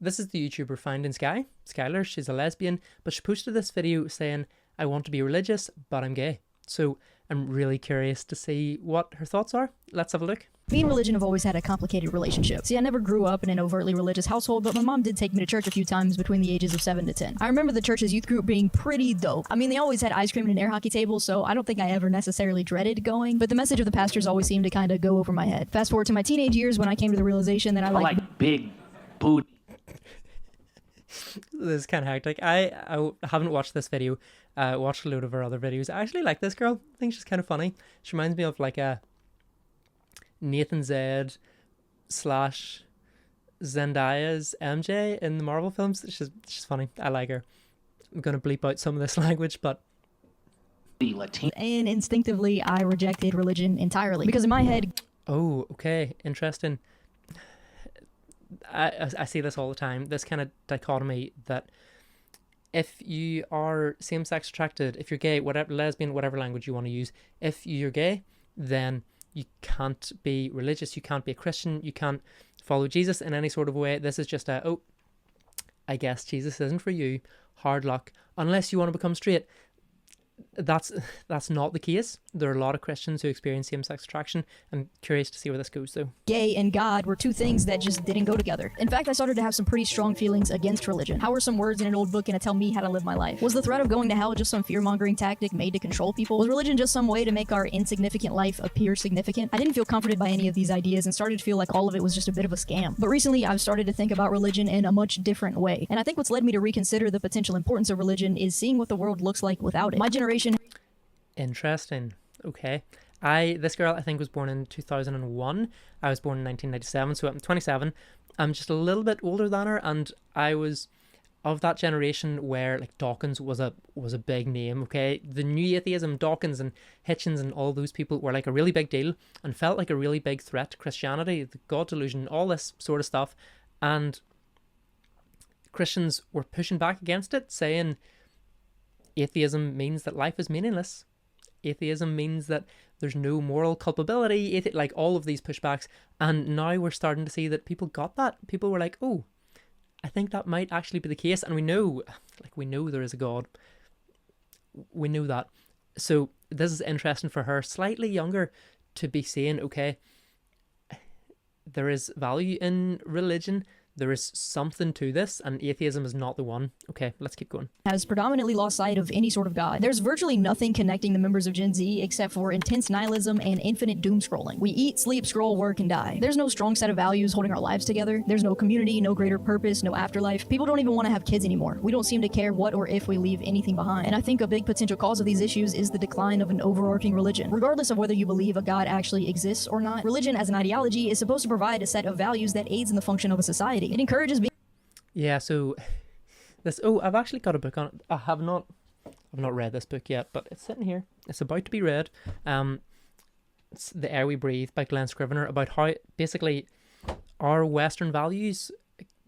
This is the YouTuber Finding Sky. Skylar, she's a lesbian, but she posted this video saying, I want to be religious, but I'm gay. So I'm really curious to see what her thoughts are. Let's have a look. Me and religion have always had a complicated relationship. See, I never grew up in an overtly religious household, but my mom did take me to church a few times between the ages of 7 to 10. I remember the church's youth group being pretty dope. I mean, they always had ice cream and an air hockey table, so I don't think I ever necessarily dreaded going, but the message of the pastors always seemed to kind of go over my head. Fast forward to my teenage years when I came to the realization that I like big booty. This is kind of hectic. I haven't watched this video. Watched a load of her other videos. I actually like this girl. I think she's kind of funny. She reminds me of like a Nathan Zed / Zendaya's MJ in the Marvel films. She's funny. I like her. I'm gonna bleep out some of this language, but and instinctively I rejected religion entirely because in my head. Oh, okay, interesting. I see this all the time. This kind of dichotomy that if you are same-sex attracted, if you're gay, whatever, lesbian, whatever language you want to use, if you're gay, then you can't be religious, you can't be a Christian, you can't follow Jesus in any sort of way. This is just I guess Jesus isn't for you. Hard luck. Unless you want to become straight. That's not the case. There are a lot of Christians who experience same-sex attraction. I'm curious to see where this goes, though. Gay and God were two things that just didn't go together. In fact, I started to have some pretty strong feelings against religion. How are some words in an old book going to tell me how to live my life? Was the threat of going to hell just some fear-mongering tactic made to control people? Was religion just some way to make our insignificant life appear significant? I didn't feel comforted by any of these ideas and started to feel like all of it was just a bit of a scam. But recently, I've started to think about religion in a much different way. And I think what's led me to reconsider the potential importance of religion is seeing what the world looks like without it. My generation... Interesting. Okay. This girl, I think, was born in 2001. I was born in 1997, so I'm 27. I'm just a little bit older than her, and I was of that generation where like Dawkins was a big name. Okay, the new atheism, Dawkins and Hitchens and all those people were like a really big deal and felt like a really big threat to Christianity, the God delusion, all this sort of stuff, and Christians were pushing back against it, saying atheism means that life is meaningless. Atheism means that there's no moral culpability, like all of these pushbacks. And now we're starting to see that people got that. People were like, oh, I think that might actually be the case. And we know there is a God. We know that. So this is interesting for her, slightly younger, to be saying, okay, there is value in religion. There is something to this, and atheism is not the one. Okay, let's keep going. Has predominantly lost sight of any sort of God. There's virtually nothing connecting the members of Gen Z except for intense nihilism and infinite doom scrolling. We eat, sleep, scroll, work, and die. There's no strong set of values holding our lives together. There's no community, no greater purpose, no afterlife. People don't even want to have kids anymore. We don't seem to care what or if we leave anything behind. And I think a big potential cause of these issues is the decline of an overarching religion. Regardless of whether you believe a God actually exists or not, religion as an ideology is supposed to provide a set of values that aids in the function of a society. It encourages being... Yeah, so this... Oh, I've actually got a book on it. I've not read this book yet, but it's sitting here. It's about to be read. It's The Air We Breathe by Glenn Scrivener, about how basically our Western values,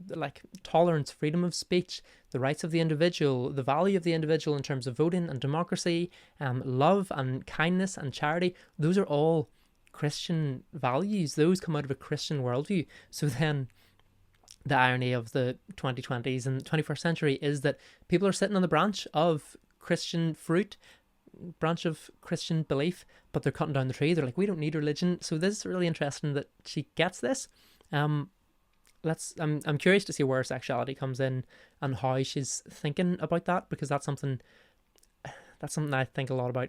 like tolerance, freedom of speech, the rights of the individual, the value of the individual in terms of voting and democracy, love and kindness and charity, those are all Christian values. Those come out of a Christian worldview. So then the irony of the 2020s and 21st century is that people are sitting on the branch of Christian fruit, branch of Christian belief, but they're cutting down the tree. They're like, we don't need religion. So this is really interesting that she gets this. I'm curious to see where sexuality comes in and how she's thinking about that, because that's something I think a lot about.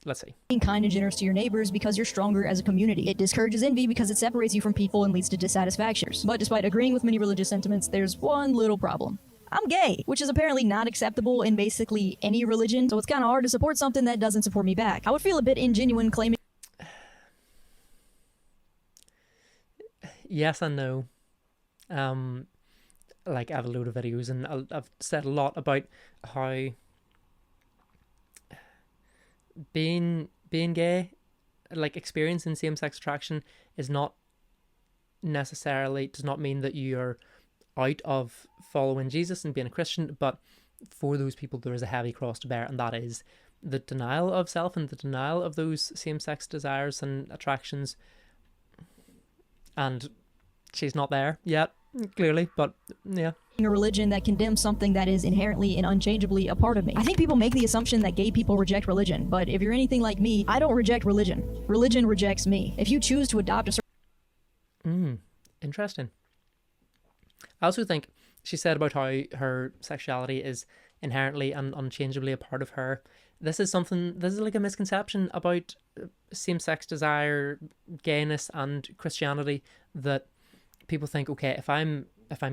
Let's see. Being kind and generous to your neighbors because you're stronger as a community. It discourages envy because it separates you from people and leads to dissatisfaction. But despite agreeing with many religious sentiments, there's one little problem. I'm gay, which is apparently not acceptable in basically any religion, so it's kind of hard to support something that doesn't support me back. I would feel a bit ingenuine claiming... Yes and no. Like I have a load of videos and I've said a lot about how being gay, like experiencing same-sex attraction, is not necessarily, does not mean that you're out of following Jesus and being a Christian, but for those people there is a heavy cross to bear, and that is the denial of self and the denial of those same-sex desires and attractions. And she's not there yet. clearly, but yeah. A religion that condemns something that is inherently and unchangeably a part of me. I think people make the assumption that gay people reject religion, but if you're anything like me, I don't reject religion. Religion rejects me. If you choose to adopt a Interesting. I also think she said about how her sexuality is inherently and unchangeably a part of her. This is like a misconception about same-sex desire, gayness, and Christianity, that people think, okay, if I'm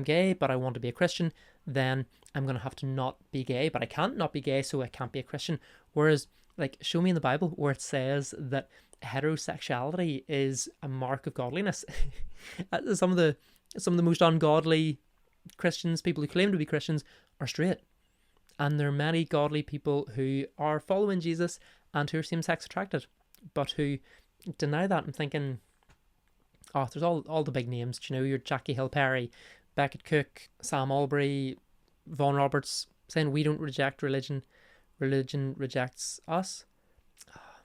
gay but I want to be a Christian, then I'm going to have to not be gay, but I can't not be gay, so I can't be a Christian. Whereas, like, show me in the Bible where it says that heterosexuality is a mark of godliness. Some of the most ungodly Christians, people who claim to be Christians, are straight. And there are many godly people who are following Jesus and who are same-sex attracted, but who deny that. I'm thinking, oh, there's all the big names, you know, your Jackie Hill Perry, Beckett Cook, Sam Albury, Vaughan Roberts, saying we don't reject religion, religion rejects us.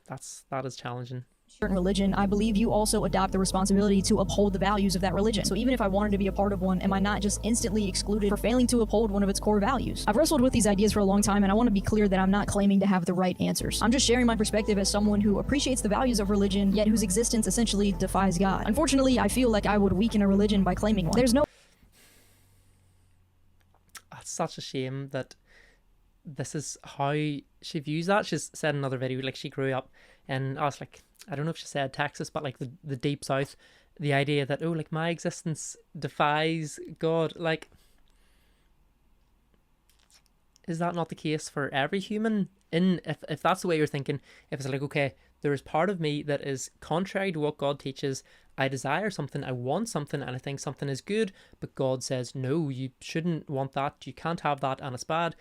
That is challenging. certain religion, I believe you also adopt the responsibility to uphold the values of that religion. So even if I wanted to be a part of one, am I not just instantly excluded for failing to uphold one of its core values? I've wrestled with these ideas for a long time, and I want to be clear that I'm not claiming to have the right answers. I'm just sharing my perspective as someone who appreciates the values of religion, yet whose existence essentially defies God. Unfortunately, I feel like I would weaken a religion by claiming one. There's no... It's such a shame that this is how she views that. She's said in another video, like, she grew up in, I was like, I don't know if she said Texas, but like the deep south, the idea that, oh, like, my existence defies God. Like, is that not the case for every human? If that's the way you're thinking, if it's like, okay, there is part of me that is contrary to what God teaches, I desire something, I want something, and I think something is good, but God says, no, you shouldn't want that, you can't have that, and it's bad.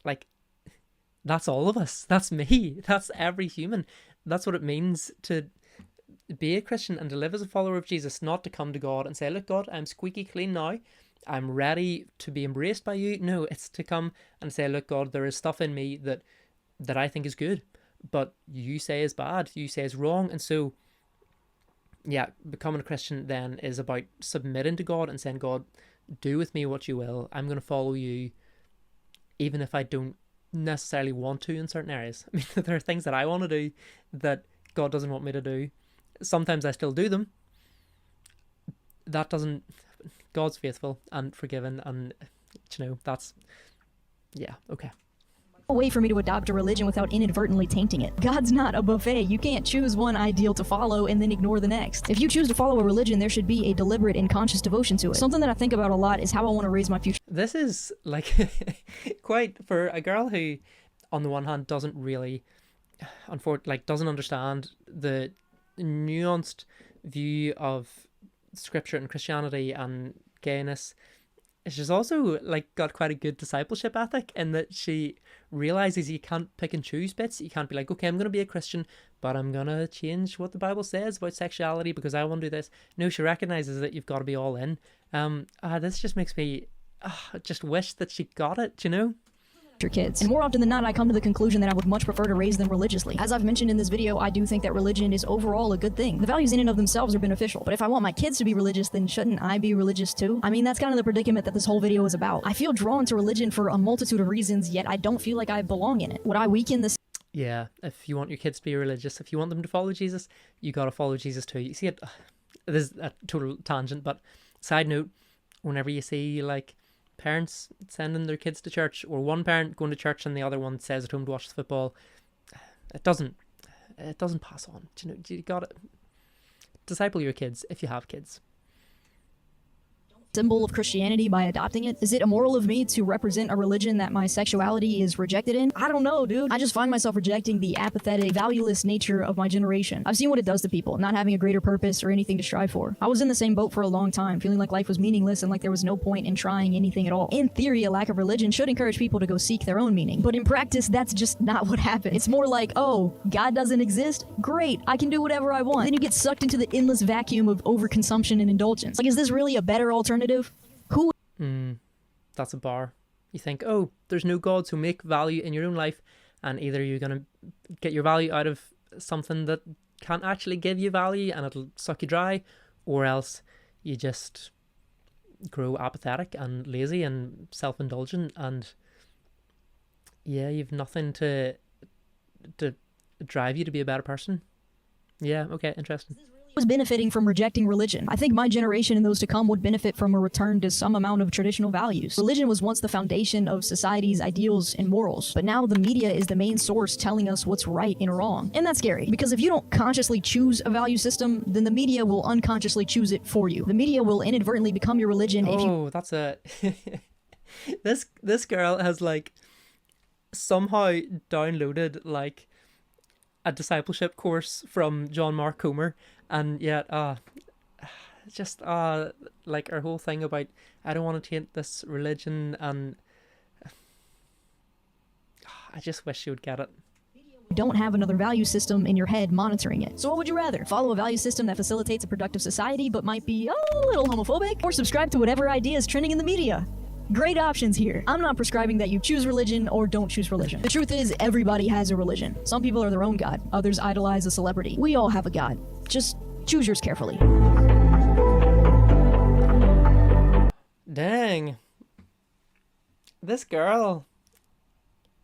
Like, that's all of us. That's me. That's every human. That's what it means to be a Christian and to live as a follower of Jesus, not to come to God and say, look, God, I'm squeaky clean now, I'm ready to be embraced by you. No, it's to come and say, look, God, there is stuff in me that I think is good, but you say is bad, you say is wrong. And so, yeah, becoming a Christian then is about submitting to God and saying, God, do with me what you will. I'm going to follow you, even if I don't necessarily want to in certain areas. I mean, there are things that I want to do that God doesn't want me to do. Sometimes I still do them. That doesn't... God's faithful and forgiving, and, you know, that's... Yeah, okay. A way for me to adopt a religion without inadvertently tainting it. God's not a buffet. You can't choose one ideal to follow and then ignore the next. If you choose to follow a religion, there should be a deliberate and conscious devotion to it. Something that I think about a lot is how I want to raise my future. This is, like, quite, for a girl who, on the one hand, doesn't really, doesn't understand the nuanced view of scripture and Christianity and gayness. She's also, like, got quite a good discipleship ethic in that she realizes you can't pick and choose bits. You can't be like, okay, I'm going to be a Christian, but I'm going to change what the Bible says about sexuality because I want to do this. No, she recognizes that you've got to be all in. This just makes me just wish that she got it, you know? Your kids. And more often than not, I come to the conclusion that I would much prefer to raise them religiously. As I've mentioned in this video, I do think that religion is overall a good thing. The values in and of themselves are beneficial. But if I want my kids to be religious, then shouldn't I be religious too? I mean, that's kind of the predicament that this whole video is about. I feel drawn to religion for a multitude of reasons, yet I don't feel like I belong in it. Would I weaken this? Yeah, if you want your kids to be religious, if you want them to follow Jesus, you got to follow Jesus too. You see it, this is a total tangent, but side note, whenever you see, like, parents sending their kids to church, or one parent going to church and the other one stays at home to watch the football, it doesn't pass on. You know, you got to disciple your kids if you have kids. Symbol of Christianity by adopting it? Is it immoral of me to represent a religion that my sexuality is rejected in? I don't know, dude. I just find myself rejecting the apathetic, valueless nature of my generation. I've seen what it does to people, not having a greater purpose or anything to strive for. I was in the same boat for a long time, feeling like life was meaningless and like there was no point in trying anything at all. In theory, a lack of religion should encourage people to go seek their own meaning. But in practice, that's just not what happens. It's more like, oh, God doesn't exist? Great, I can do whatever I want. Then you get sucked into the endless vacuum of overconsumption and indulgence. Like, is this really a better alternative? Who? That's a bar. You think, oh, there's no God, so make value in your own life, and either you're going to get your value out of something that can't actually give you value and it'll suck you dry, or else you just grow apathetic and lazy and self-indulgent, and yeah, you've nothing to drive you to be a better person. Yeah, okay, interesting. Was benefiting from rejecting religion. I think my generation and those to come would benefit from a return to some amount of traditional values. Religion was once the foundation of society's ideals and morals, but now the media is the main source telling us what's right and wrong. And that's scary, because if you don't consciously choose a value system, then the media will unconsciously choose it for you. The media will inadvertently become your religion if you... Oh, that's a... this girl has like somehow downloaded like a discipleship course from John Mark Comer, and yet just like her whole thing about I don't want to taint this religion, and I just wish she would get it. Don't have another value system in your head monitoring it. So what would you rather? Follow a value system that facilitates a productive society but might be a little homophobic? Or subscribe to whatever idea is trending in the media? Great options here. I'm not prescribing that you choose religion or don't choose religion. The truth is, everybody has a religion. Some people are their own god. Others idolize a celebrity. We all have a god. Just choose yours carefully. Dang. This girl,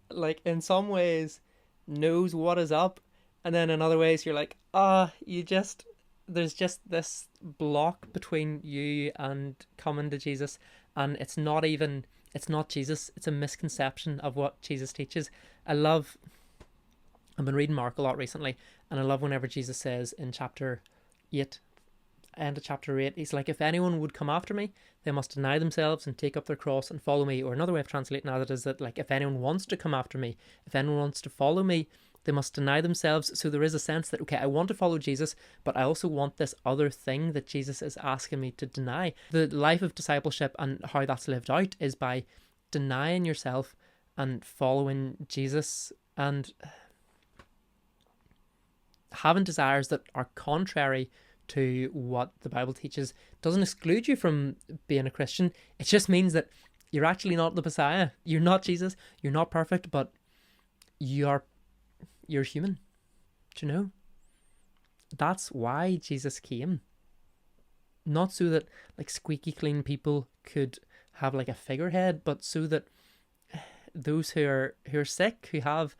like, in some ways knows what is up, and then in other ways you're like, there's just this block between you and coming to Jesus, and it's not Jesus, it's a misconception of what Jesus teaches. I've been reading Mark a lot recently, and I love whenever Jesus says in chapter 8, end of chapter 8, he's like, if anyone would come after me, they must deny themselves and take up their cross and follow me. Or another way of translating that is that, like, if anyone wants to come after me, if anyone wants to follow me, they must deny themselves. So there is a sense that, okay, I want to follow Jesus, but I also want this other thing that Jesus is asking me to deny. The life of discipleship and how that's lived out is by denying yourself and following Jesus, and having desires that are contrary to what the Bible teaches doesn't exclude you from being a Christian. It just means that you're actually not the Messiah. You're not Jesus. You're not perfect, but you're human. Do you know? That's why Jesus came. Not so that like squeaky clean people could have like a figurehead, but so that those who are sick, who have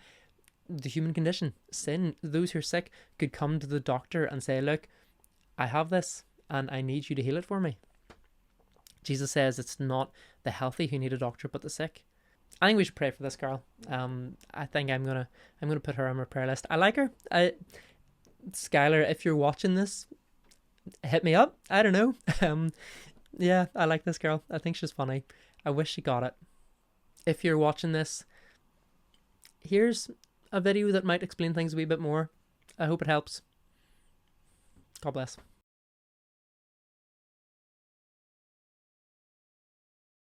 the human condition, sin, those who are sick could come to the doctor and say, look, I have this and I need you to heal it for me. Jesus says it's not the healthy who need a doctor, but the sick. I think we should pray for this girl. I think I'm gonna put her on my prayer list. I like her. Skylar, if you're watching this, hit me up. I don't know. Yeah, I like this girl. I think she's funny. I wish she got it. If you're watching this, here's a video that might explain things a wee bit more. I hope it helps. God bless.